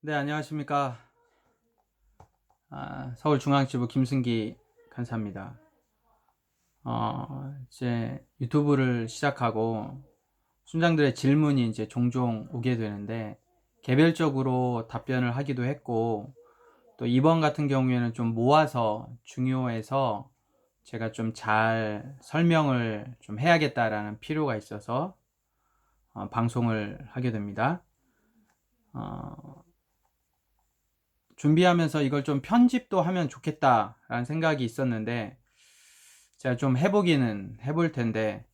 네, 안녕하십니까. 서울중앙지부 김승기 간사입니다. 이제 유튜브를 시작하고 순장들의 질문이 이제 종종 오게 되는데 개별적으로 답변을 하기도 했고, 또 이번 같은 경우에는 좀 모아서 중요해서 제가 좀 잘 설명을 좀 해야겠다라는 필요가 있어서 방송을 하게 됩니다. 준비하면서 이걸 좀 편집도 하면 좋겠다라는 생각이 있었는데, 제가 좀 해보기는 해볼 텐데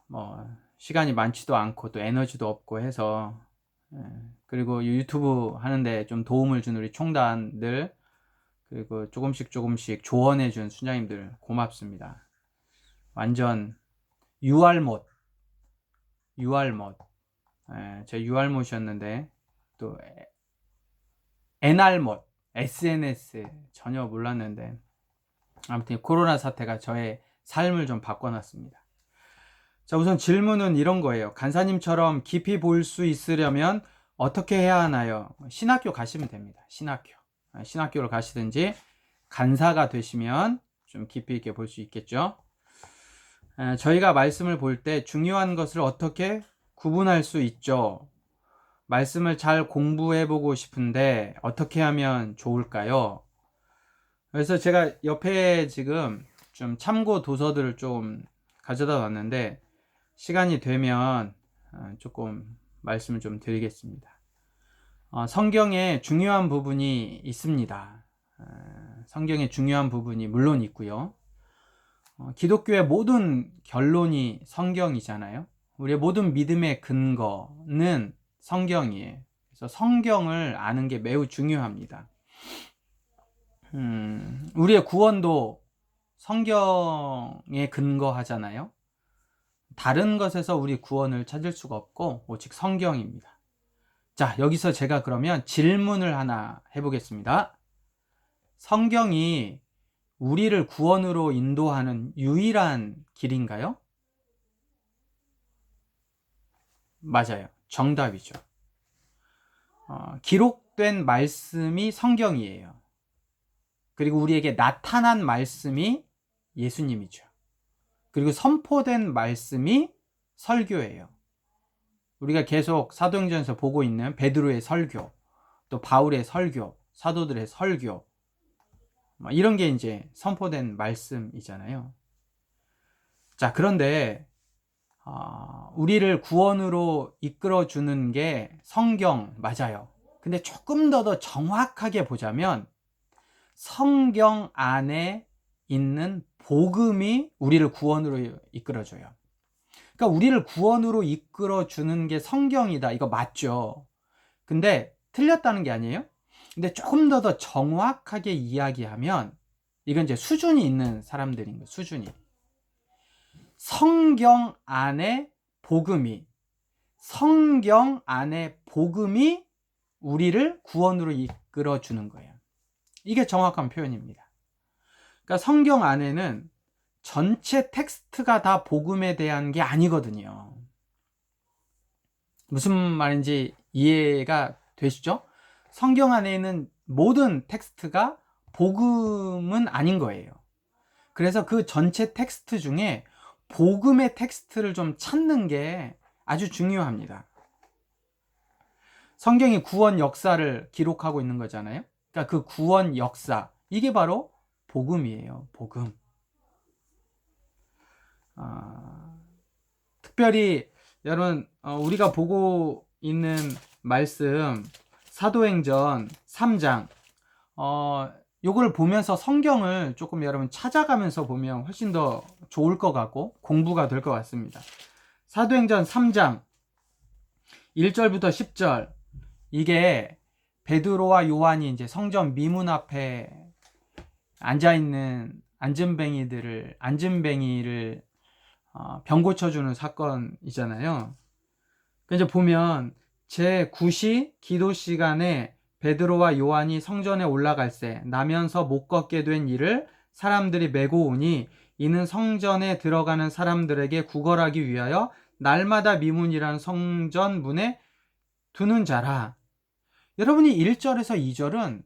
뭐 시간이 많지도 않고 또 에너지도 없고 해서, 예, 그리고 유튜브 하는데 좀 도움을 준 우리 총단들, 그리고 조금씩 조언해 준 순장님들 고맙습니다. 완전 유알못, 제 유알못이었는데 또 NR못, SNS 전혀 몰랐는데, 아무튼 코로나 사태가 저의 삶을 좀 바꿔놨습니다. 자, 우선 질문은 이런 거예요. 간사님처럼 깊이 볼 수 있으려면 어떻게 해야 하나요? 신학교 가시면 됩니다. 신학교를 가시든지 간사가 되시면 좀 깊이 있게 볼 수 있겠죠. 저희가 말씀을 볼 때 중요한 것을 어떻게 구분할 수 있죠? 말씀을 잘 공부해 보고 싶은데 어떻게 하면 좋을까요? 그래서 제가 옆에 지금 좀 참고 도서들을 좀 가져다 놨는데, 시간이 되면 조금 말씀을 좀 드리겠습니다. 성경에 중요한 부분이 있습니다. 성경에 중요한 부분이 물론 있고요. 기독교의 모든 결론이 성경이잖아요. 우리의 모든 믿음의 근거는 성경이에요. 그래서 성경을 아는 게 매우 중요합니다. 우리의 구원도 성경에 근거하잖아요. 다른 것에서 우리 구원을 찾을 수가 없고 오직 성경입니다. 자, 여기서 제가 그러면 질문을 하나 해보겠습니다. 성경이 우리를 구원으로 인도하는 유일한 길인가요? 맞아요. 정답이죠. 기록된 말씀이 성경이에요. 그리고 우리에게 나타난 말씀이 예수님이죠. 그리고 선포된 말씀이 설교예요. 우리가 계속 사도행전에서 보고 있는 베드로의 설교, 또 바울의 설교, 사도들의 설교, 이런 게 이제 선포된 말씀이잖아요. 자, 그런데 우리를 구원으로 이끌어주는 게 성경 맞아요. 근데 조금 더 정확하게 보자면 성경 안에 있는 복음이 우리를 구원으로 이끌어줘요. 그러니까 우리를 구원으로 이끌어주는 게 성경이다, 이거 맞죠? 근데 틀렸다는 게 아니에요. 근데 조금 더 정확하게 이야기하면 이건 이제 수준이 있는 사람들인 거예요. 수준이. 성경 안에 복음이 우리를 구원으로 이끌어 주는 거예요. 이게 정확한 표현입니다. 그러니까 성경 안에는 전체 텍스트가 다 복음에 대한 게 아니거든요. 무슨 말인지 이해가 되시죠? 성경 안에 있는 모든 텍스트가 복음은 아닌 거예요. 그래서 그 전체 텍스트 중에 복음의 텍스트를 좀 찾는 게 아주 중요합니다. 성경이 구원 역사를 기록하고 있는 거잖아요. 그러니까 그 구원 역사, 이게 바로 복음이에요. 복음. 특별히 여러분, 우리가 보고 있는 말씀 사도행전 3장, 요걸 보면서 성경을 조금 여러분 찾아가면서 보면 훨씬 더 좋을 것 같고 공부가 될 것 같습니다. 사도행전 3장 1절부터 10절, 이게 베드로와 요한이 이제 성전 미문 앞에 앉아있는 앉은뱅이를 병 고쳐주는 사건이잖아요. 이제 보면 제9시 기도 시간에 베드로와 요한이 성전에 올라갈새 나면서 못 걷게 된 이를 사람들이 메고 오니 이는 성전에 들어가는 사람들에게 구걸하기 위하여 날마다 미문이라는 성전 문에 두는 자라. 여러분이 1절에서 2절은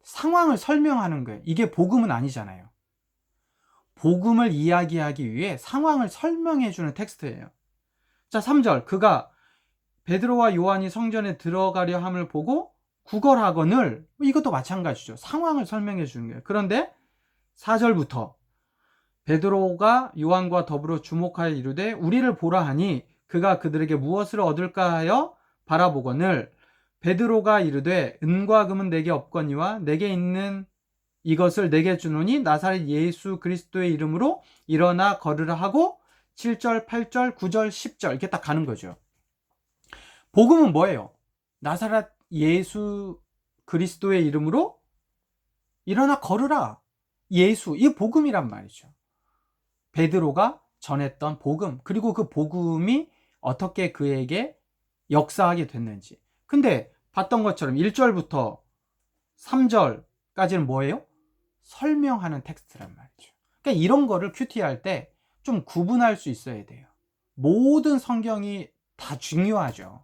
상황을 설명하는 거예요. 이게 복음은 아니잖아요. 복음을 이야기하기 위해 상황을 설명해 주는 텍스트예요. 자, 3절. 그가 베드로와 요한이 성전에 들어가려 함을 보고 구걸하거늘, 이것도 마찬가지죠. 상황을 설명해 주는 거예요. 그런데 4절부터 베드로가 요한과 더불어 주목하여 이르되 우리를 보라 하니 그가 그들에게 무엇을 얻을까 하여 바라보거늘 베드로가 이르되 은과 금은 내게 없거니와 내게 있는 이것을 내게 주노니 나사렛 예수 그리스도의 이름으로 일어나 걸으라 하고 7절, 8절, 9절, 10절 이렇게 딱 가는 거죠. 복음은 뭐예요? 나사렛 예수 그리스도의 이름으로 일어나 걸으라. 예수, 이 복음이란 말이죠. 베드로가 전했던 복음, 그리고 그 복음이 어떻게 그에게 역사하게 됐는지. 근데 봤던 것처럼 1절부터 3절까지는 뭐예요? 설명하는 텍스트란 말이죠. 그러니까 이런 거를 큐티 할 때 좀 구분할 수 있어야 돼요. 모든 성경이 다 중요하죠.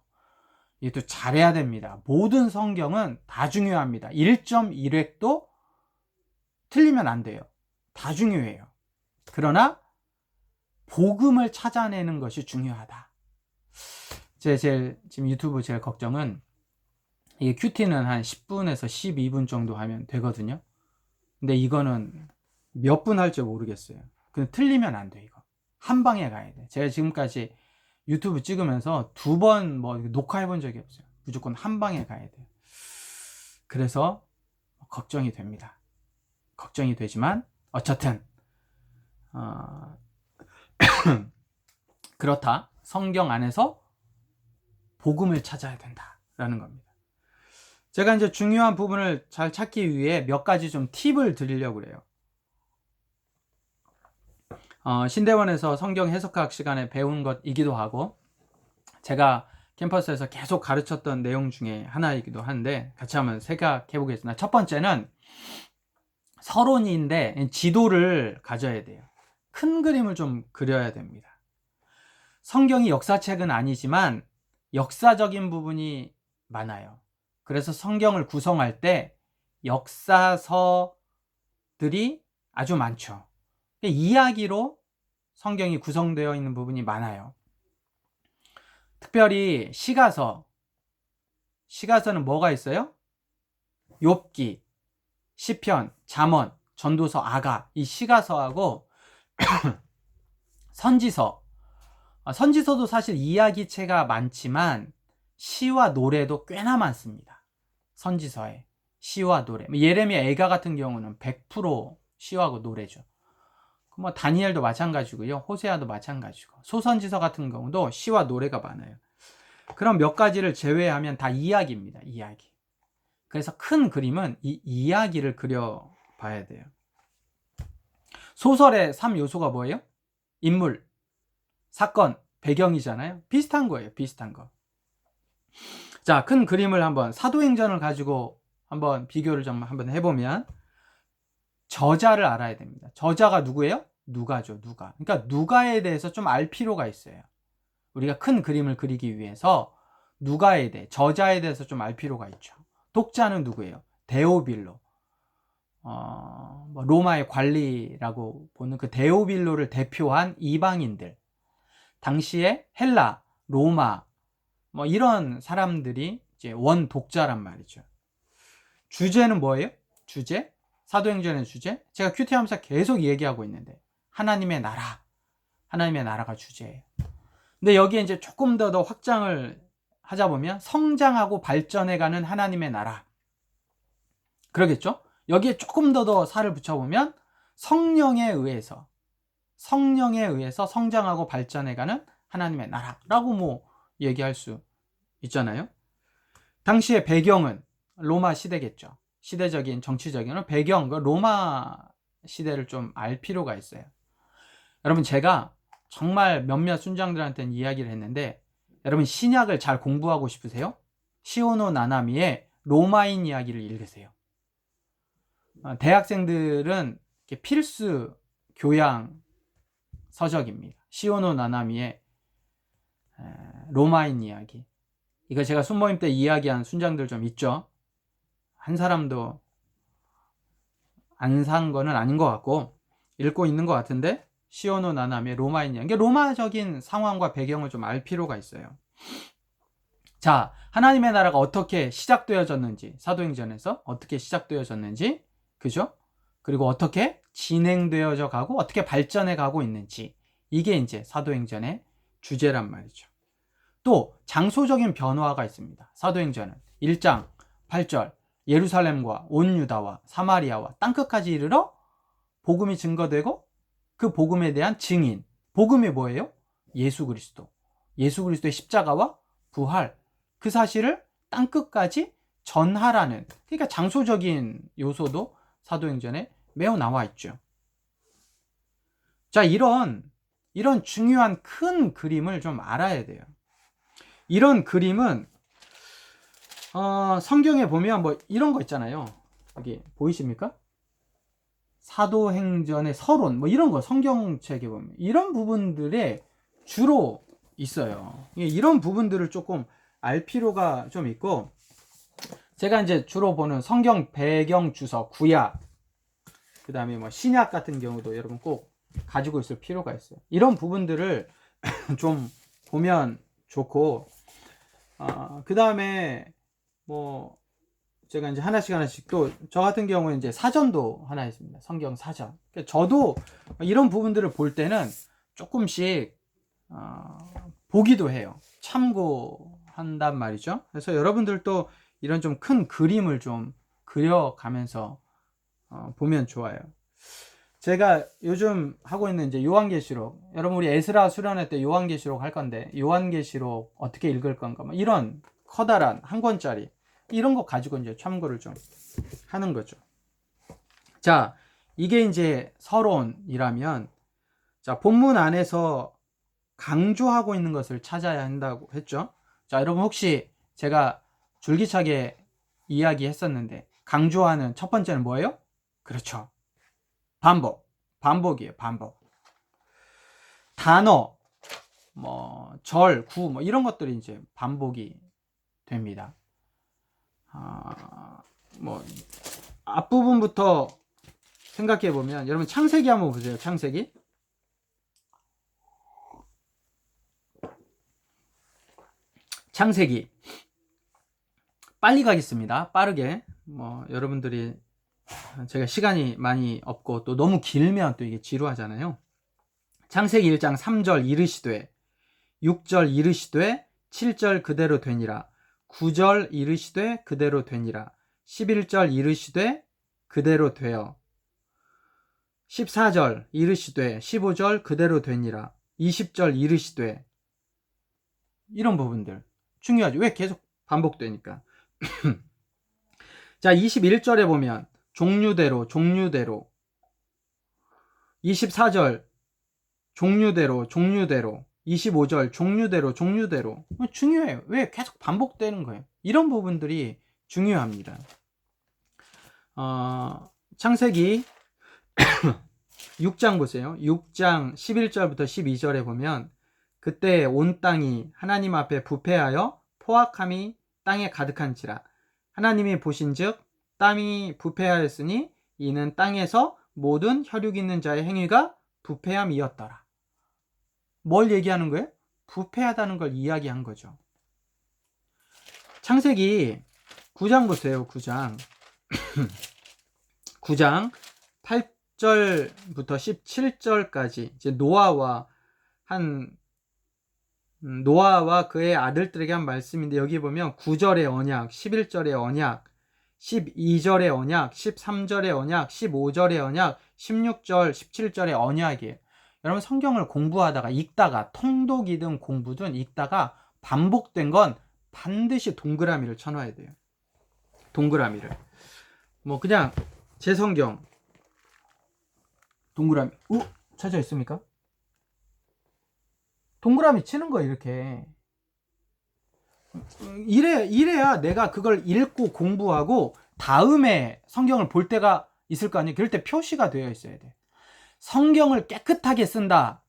이것도 잘해야 됩니다. 모든 성경은 다 중요합니다. 1.1획도 틀리면 안 돼요. 다 중요해요. 그러나 복음을 찾아내는 것이 중요하다. 제일 지금 유튜브 제일 걱정은 이게 큐티는 한 10분에서 12분 정도 하면 되거든요. 근데 이거는 몇 분 할지 모르겠어요. 근데 틀리면 안 돼. 이거 한 방에 가야 돼. 제가 지금까지 유튜브 찍으면서 2번 뭐 녹화해 본 적이 없어요. 무조건 한 방에 가야 돼요. 그래서 걱정이 됩니다. 걱정이 되지만 어쨌든 그렇다. 성경 안에서 복음을 찾아야 된다라는 겁니다. 제가 이제 중요한 부분을 잘 찾기 위해 몇 가지 좀 팁을 드리려고 그래요. 신대원에서 성경 해석학 시간에 배운 것이기도 하고 제가 캠퍼스에서 계속 가르쳤던 내용 중에 하나이기도 한데 같이 한번 생각해 보겠습니다. 첫 번째는 서론인데 지도를 가져야 돼요. 큰 그림을 좀 그려야 됩니다. 성경이 역사책은 아니지만 역사적인 부분이 많아요. 그래서 성경을 구성할 때 역사서들이 아주 많죠. 이야기로 성경이 구성되어 있는 부분이 많아요. 특별히 시가서는 뭐가 있어요? 욥기, 시편, 잠언, 전도서, 아가, 이 시가서하고 선지서도 사실 이야기체가 많지만 시와 노래도 꽤나 많습니다. 선지서에 시와 노래, 예레미야, 애가 같은 경우는 100% 시하고 노래죠. 뭐 다니엘도 마찬가지고요. 호세아도 마찬가지고. 소선지서 같은 경우도 시와 노래가 많아요. 그럼 몇 가지를 제외하면 다 이야기입니다. 이야기. 그래서 큰 그림은 이 이야기를 그려봐야 돼요. 소설의 3요소가 뭐예요? 인물, 사건, 배경이잖아요. 비슷한 거예요. 비슷한 거. 자, 큰 그림을 한번 사도행전을 가지고 한번 비교를 좀 한번 해보면 저자를 알아야 됩니다. 저자가 누구예요? 누가죠. 누가. 그러니까 누가에 대해서 좀 알 필요가 있어요. 우리가 큰 그림을 그리기 위해서 누가에 대해, 저자에 대해서 좀 알 필요가 있죠. 독자는 누구예요? 데오빌로. 로마의 관리라고 보는 그 데오빌로를 대표한 이방인들. 당시에 헬라, 로마, 뭐 이런 사람들이 이제 원 독자란 말이죠. 주제는 뭐예요? 주제? 사도행전의 주제? 제가 큐티하면서 계속 얘기하고 있는데 하나님의 나라가 주제예요. 근데 여기에 이제 조금 더 확장을 하자 보면 성장하고 발전해가는 하나님의 나라, 그러겠죠? 여기에 조금 더 살을 붙여보면 성령에 의해서 성장하고 발전해가는 하나님의 나라라고 뭐 얘기할 수 있잖아요. 당시의 배경은 로마 시대겠죠. 시대적인 정치적인 배경, 로마 시대를 좀 알 필요가 있어요. 여러분, 제가 정말 몇몇 순장들한테는 이야기를 했는데, 여러분 신약을 잘 공부하고 싶으세요? 시오노 나나미의 로마인 이야기를 읽으세요. 대학생들은 필수 교양 서적입니다. 시오노 나나미의 로마인 이야기. 이거 제가 순모임 때 이야기한 순장들 좀 있죠. 한 사람도 안 산 거는 아닌 것 같고 읽고 있는 것 같은데, 시오노 나나미의 로마인이야. 이게 로마적인 상황과 배경을 좀 알 필요가 있어요. 자, 하나님의 나라가 어떻게 시작되어졌는지, 사도행전에서 어떻게 시작되어졌는지, 그죠? 그리고 어떻게 진행되어져 가고 어떻게 발전해 가고 있는지, 이게 이제 사도행전의 주제란 말이죠. 또 장소적인 변화가 있습니다. 사도행전은 1장 8절 예루살렘과 온 유다와 사마리아와 땅끝까지 이르러 복음이 증거되고, 그 복음에 대한 증인, 복음이 뭐예요? 예수 그리스도, 예수 그리스도의 십자가와 부활, 그 사실을 땅끝까지 전하라는, 그러니까 장소적인 요소도 사도행전에 매우 나와 있죠. 자, 이런 중요한 큰 그림을 좀 알아야 돼요. 이런 그림은 성경에 보면 뭐 이런 거 있잖아요. 여기 보이십니까? 사도행전의 서론, 뭐 이런 거 성경책에 보면 이런 부분들에 주로 있어요. 이런 부분들을 조금 알 필요가 좀 있고, 제가 이제 주로 보는 성경 배경 주석, 구약, 그 다음에 뭐 신약 같은 경우도 여러분 꼭 가지고 있을 필요가 있어요. 이런 부분들을 좀 보면 좋고, 그 다음에 뭐 제가 이제 하나씩 또 저 같은 경우는 이제 사전도 하나 있습니다. 성경 사전. 저도 이런 부분들을 볼 때는 조금씩 보기도 해요. 참고한단 말이죠. 그래서 여러분들도 이런 좀 큰 그림을 좀 그려가면서 보면 좋아요. 제가 요즘 하고 있는 이제 요한계시록, 여러분 우리 에스라 수련회 때 요한계시록 할 건데, 요한계시록 어떻게 읽을 건가, 뭐 이런 커다란 한 권짜리 이런 거 가지고 이제 참고를 좀 하는 거죠. 자, 이게 이제 서론이라면, 자, 본문 안에서 강조하고 있는 것을 찾아야 한다고 했죠. 자, 여러분 혹시 제가 줄기차게 이야기했었는데, 강조하는 첫 번째는 뭐예요? 그렇죠. 반복이에요. 반복. 단어, 뭐 절, 구, 뭐 이런 것들이 이제 반복이 됩니다. 뭐 앞부분부터 생각해 보면, 여러분 창세기 한번 보세요. 창세기 빨리 가겠습니다. 빠르게. 뭐 여러분들이, 제가 시간이 많이 없고 또 너무 길면 또 이게 지루하잖아요. 창세기 1장 3절 이르시되, 6절 이르시되 7절 그대로 되니라, 9절 이르시되 그대로 되니라, 11절 이르시되 그대로 되어, 14절 이르시되 15절 그대로 되니라, 20절 이르시되. 이런 부분들 중요하죠. 왜? 계속 반복되니까. 자, 21절에 보면 종류대로 24절 종류대로 25절 종류대로 중요해요. 왜? 계속 반복되는 거예요. 이런 부분들이 중요합니다. 창세기 6장 보세요. 6장 11절부터 12절에 보면, 그때 온 땅이 하나님 앞에 부패하여 포악함이 땅에 가득한지라, 하나님이 보신즉 땅이 부패하였으니 이는 땅에서 모든 혈육 있는 자의 행위가 부패함이었더라. 뭘 얘기하는 거예요? 부패하다는 걸 이야기한 거죠. 창세기 9장 보세요. 9장 9장 8절부터 17절까지 이제 노아와 그의 아들들에게 한 말씀인데, 여기 보면 9절의 언약, 11절의 언약, 12절의 언약, 13절의 언약, 15절의 언약, 16절, 17절의 언약이에요. 여러분 성경을 공부하다가, 읽다가, 통독이든 공부든 읽다가 반복된 건 반드시 동그라미를 쳐놔야 돼요. 동그라미를. 뭐 그냥 제 성경 동그라미 쳐져 있습니까? 동그라미 치는 거 이렇게. 이래야 내가 그걸 읽고 공부하고 다음에 성경을 볼 때가 있을 거 아니에요. 그럴 때 표시가 되어 있어야 돼. 성경을 깨끗하게 쓴다,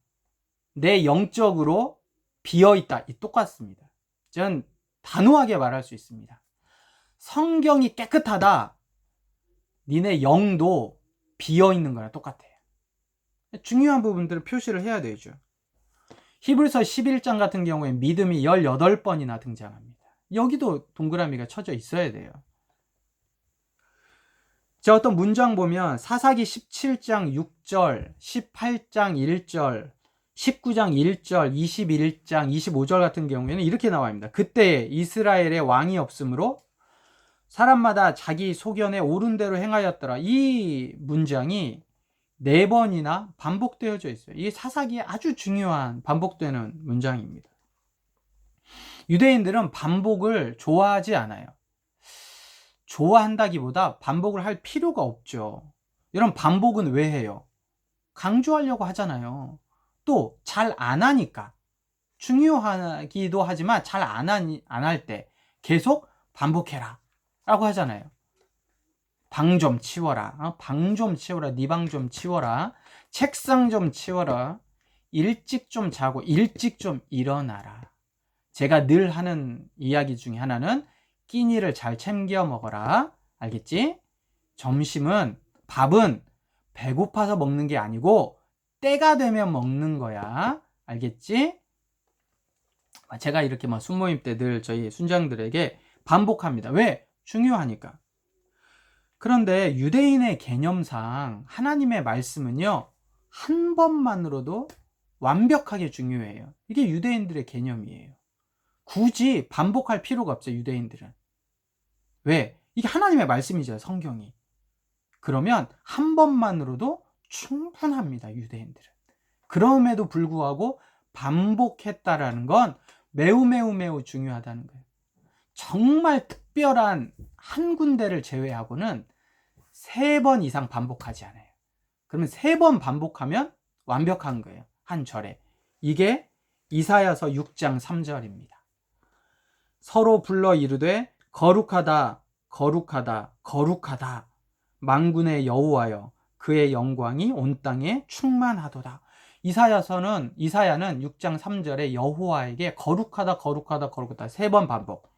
내 영적으로 비어있다, 이 똑같습니다. 전 단호하게 말할 수 있습니다. 성경이 깨끗하다. 니네 영도 비어있는 거랑 똑같아요. 중요한 부분들을 표시를 해야 되죠. 히브리서 11장 같은 경우에 믿음이 18번이나 등장합니다. 여기도 동그라미가 쳐져 있어야 돼요. 자, 어떤 문장 보면 사사기 17장 6절, 18장 1절, 19장 1절, 21장 25절 같은 경우에는 이렇게 나와 있습니다. 그때 이스라엘에 왕이 없으므로 사람마다 자기 소견에 옳은 대로 행하였더라. 이 문장이 4번이나 반복되어져 있어요. 이게 사사기에 아주 중요한 반복되는 문장입니다. 유대인들은 반복을 좋아하지 않아요. 좋아한다기보다 반복을 할 필요가 없죠. 이런 반복은 왜 해요? 강조하려고 하잖아요. 또 잘 안 하니까. 중요하기도 하지만 잘 안 할 때 계속 반복해라 라고 하잖아요. 방 좀 치워라. 방 좀 치워라. 네 방 좀 치워라. 책상 좀 치워라. 일찍 좀 자고 일찍 좀 일어나라. 제가 늘 하는 이야기 중에 하나는 끼니를 잘 챙겨 먹어라. 알겠지? 점심은 밥은 배고파서 먹는 게 아니고 때가 되면 먹는 거야. 알겠지? 제가 이렇게 순모임 때 늘 저희 순장들에게 반복합니다. 왜? 중요하니까. 그런데 유대인의 개념상 하나님의 말씀은요, 한 번만으로도 완벽하게 중요해요. 이게 유대인들의 개념이에요. 굳이 반복할 필요가 없어요, 유대인들은. 왜? 이게 하나님의 말씀이죠, 성경이. 그러면 한 번만으로도 충분합니다, 유대인들은. 그럼에도 불구하고 반복했다라는 건 매우 매우 매우 중요하다는 거예요. 정말 특별한 한 군데를 제외하고는 3번 이상 반복하지 않아요. 그러면 3번 반복하면 완벽한 거예요, 한 절에. 이게 이사야서 6장 3절입니다. 서로 불러 이르되 거룩하다 거룩하다 거룩하다 만군의 여호와여 그의 영광이 온 땅에 충만하도다. 이사야는 6장 3절에 여호와에게 거룩하다 거룩하다 거룩하다 3번 반복.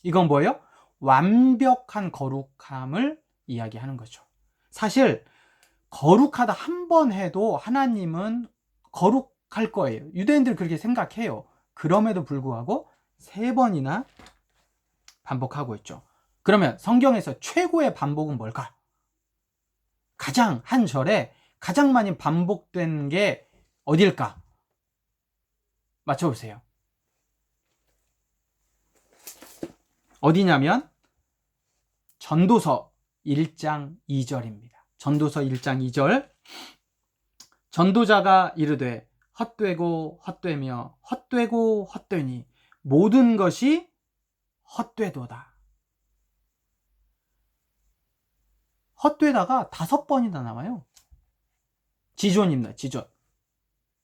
이건 뭐예요? 완벽한 거룩함을 이야기하는 거죠. 사실 거룩하다 한 번 해도 하나님은 거룩할 거예요. 유대인들 그렇게 생각해요. 그럼에도 불구하고 3번이나 반복하고 있죠. 그러면 성경에서 최고의 반복은 뭘까? 가장 한 절에 가장 많이 반복된 게 어딜까? 맞춰보세요. 어디냐면 전도서 1장 2절입니다. 전도서 1장 2절. 전도자가 이르되 헛되고 헛되며 헛되고 헛되니 모든 것이 헛되도다. 헛되다가 5번이나 나와요. 지존입니다. 지존.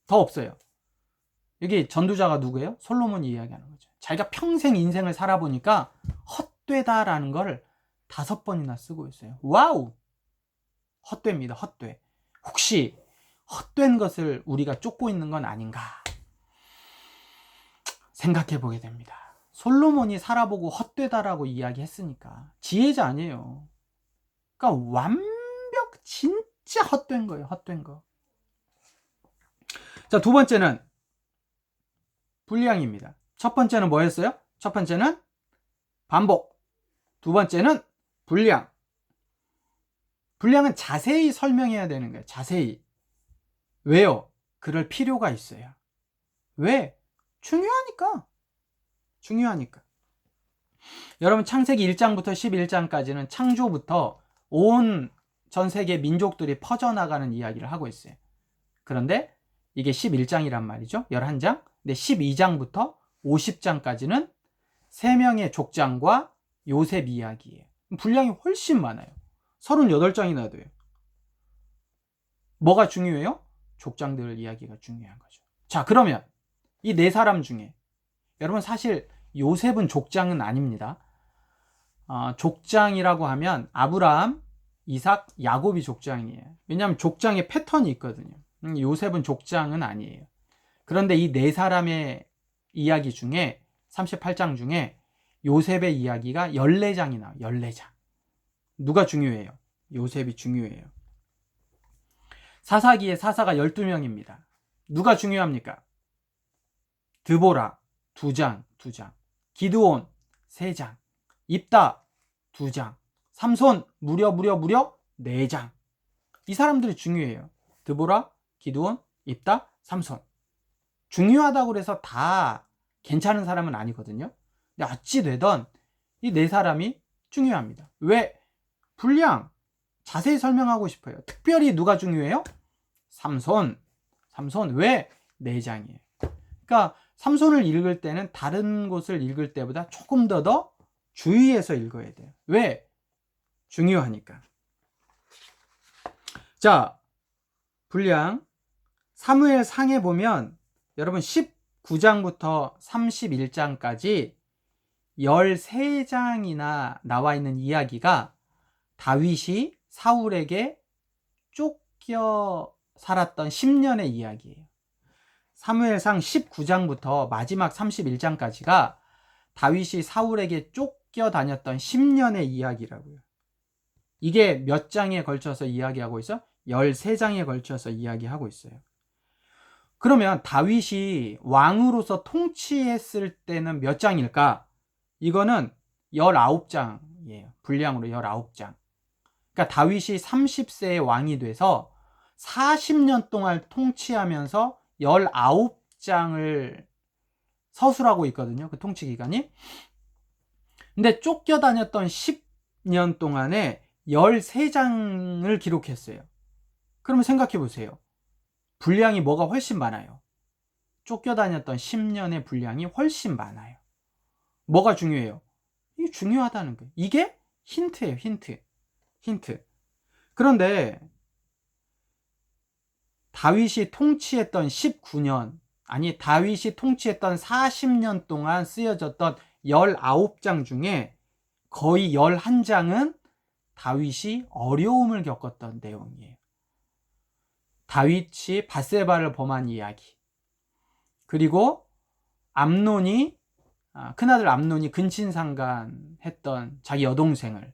더 없어요. 여기 전도자가 누구예요? 솔로몬이 이야기하는 거죠. 자기가 평생 인생을 살아보니까 헛되다라는 걸 5번이나 쓰고 있어요. 와우! 헛됩니다. 헛돼. 혹시 헛된 것을 우리가 쫓고 있는 건 아닌가 생각해 보게 됩니다. 솔로몬이 살아보고 헛되다라고 이야기했으니까 지혜자 아니에요. 그러니까 진짜 헛된 거예요. 헛된 거. 자, 2번째는 분량입니다. 첫 번째는 뭐였어요? 첫 번째는 반복. 2번째는 분량. 분량은 자세히 설명해야 되는 거예요. 자세히. 왜요? 그럴 필요가 있어요. 왜? 중요하니까. 여러분 창세기 1장부터 11장까지는 창조부터 온 전 세계 민족들이 퍼져나가는 이야기를 하고 있어요. 그런데 이게 11장이란 말이죠. 11장. 근데 12장부터 50장까지는 3명의 족장과 요셉 이야기예요. 분량이 훨씬 많아요. 38장이나 돼요. 뭐가 중요해요? 족장들 이야기가 중요한 거죠. 자, 그러면 이 4사람 중에 여러분 사실 요셉은 족장은 아닙니다. 족장이라고 하면 아브라함, 이삭, 야곱이 족장이에요. 왜냐하면 족장의 패턴이 있거든요. 요셉은 족장은 아니에요. 그런데 이 4사람의 이야기 중에 38장 중에 요셉의 이야기가 14장이 나와요. 14장. 누가 중요해요? 요셉이 중요해요. 사사기에 사사가 12명입니다. 누가 중요합니까? 드보라 2장, 2장. 기드온 3장. 입다 2장. 삼손 무려 4장. 이 사람들이 중요해요. 드보라, 기드온, 입다, 삼손. 중요하다고 해서 다 괜찮은 사람은 아니거든요. 근데 어찌 되던 이 4사람이 중요합니다. 왜? 분량 자세히 설명하고 싶어요. 특별히 누가 중요해요? 삼손. 왜? 4장이에요. 그러니까 삼손을 읽을 때는 다른 곳을 읽을 때보다 조금 더 주의해서 읽어야 돼요. 왜? 중요하니까. 자, 분량 사무엘 상에 보면 여러분 19장부터 31장까지 13장이나 나와 있는 이야기가 다윗이 사울에게 쫓겨 살았던 10년의 이야기예요. 사무엘상 19장부터 마지막 31장까지가 다윗이 사울에게 쫓겨 다녔던 10년의 이야기라고요. 이게 몇 장에 걸쳐서 이야기하고 있어? 13장에 걸쳐서 이야기하고 있어요. 그러면 다윗이 왕으로서 통치했을 때는 몇 장일까? 이거는 19장이에요. 분량으로 19장. 그러니까 다윗이 30세의 왕이 돼서 40년 동안 통치하면서 19장을 서술하고 있거든요. 그 통치 기간이. 근데 쫓겨다녔던 10년 동안에 13장을 기록했어요. 그러면 생각해 보세요. 분량이 뭐가 훨씬 많아요? 쫓겨다녔던 10년의 분량이 훨씬 많아요. 뭐가 중요해요? 이게 중요하다는 거예요. 이게 힌트예요. 힌트. 그런데 다윗이 통치했던 19년, 아니 다윗이 통치했던 40년 동안 쓰여졌던 19장 중에 거의 11장은 다윗이 어려움을 겪었던 내용이에요. 다윗이 밧세바를 범한 이야기, 그리고 큰아들 암논이 근친상간했던 자기 여동생을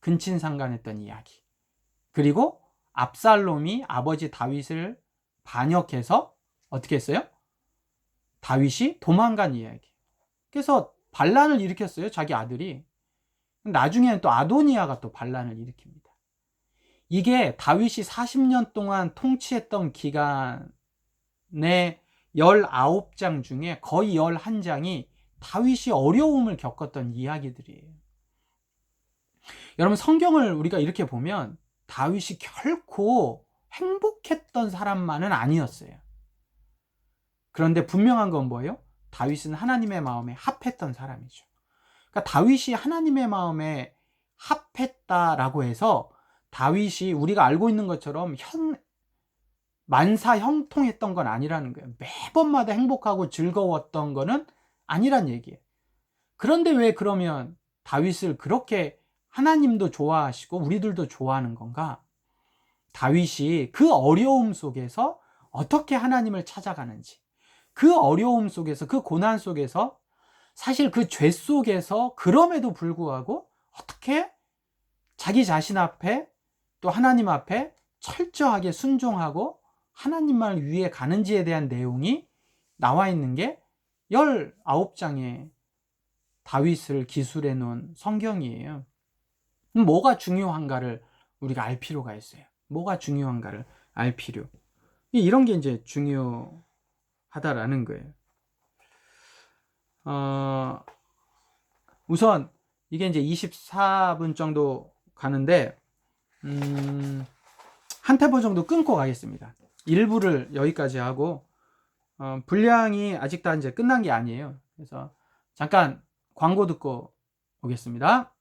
근친상간했던 이야기, 그리고 압살롬이 아버지 다윗을 반역해서 어떻게 했어요? 다윗이 도망간 이야기. 그래서 반란을 일으켰어요, 자기 아들이. 나중에는 또 아도니아가 또 반란을 일으킵니다. 이게 다윗이 40년 동안 통치했던 기간에 19장 중에 거의 11장이 다윗이 어려움을 겪었던 이야기들이에요. 여러분, 성경을 우리가 이렇게 보면 다윗이 결코 행복했던 사람만은 아니었어요. 그런데 분명한 건 뭐예요? 다윗은 하나님의 마음에 합했던 사람이죠. 그러니까 다윗이 하나님의 마음에 합했다라고 해서 다윗이 우리가 알고 있는 것처럼 만사 형통했던 건 아니라는 거예요. 매번마다 행복하고 즐거웠던 거는 아니란 얘기예요. 그런데 왜 그러면 다윗을 그렇게 하나님도 좋아하시고 우리들도 좋아하는 건가? 다윗이 그 어려움 속에서 어떻게 하나님을 찾아가는지, 그 어려움 속에서, 그 고난 속에서, 사실 그 죄 속에서 그럼에도 불구하고 어떻게 자기 자신 앞에 또 하나님 앞에 철저하게 순종하고 하나님만 위해 가는지에 대한 내용이 나와 있는 게 19장의 다윗을 기술해 놓은 성경이에요. 뭐가 중요한가를 우리가 알 필요가 있어요. 뭐가 중요한가를 알 필요. 이런 게 이제 중요하다라는 거예요. 우선 이게 이제 24분 정도 가는데 한 템포 정도 끊고 가겠습니다. 1부를 여기까지 하고 분량이 아직 다 이제 끝난 게 아니에요. 그래서 잠깐 광고 듣고 오겠습니다.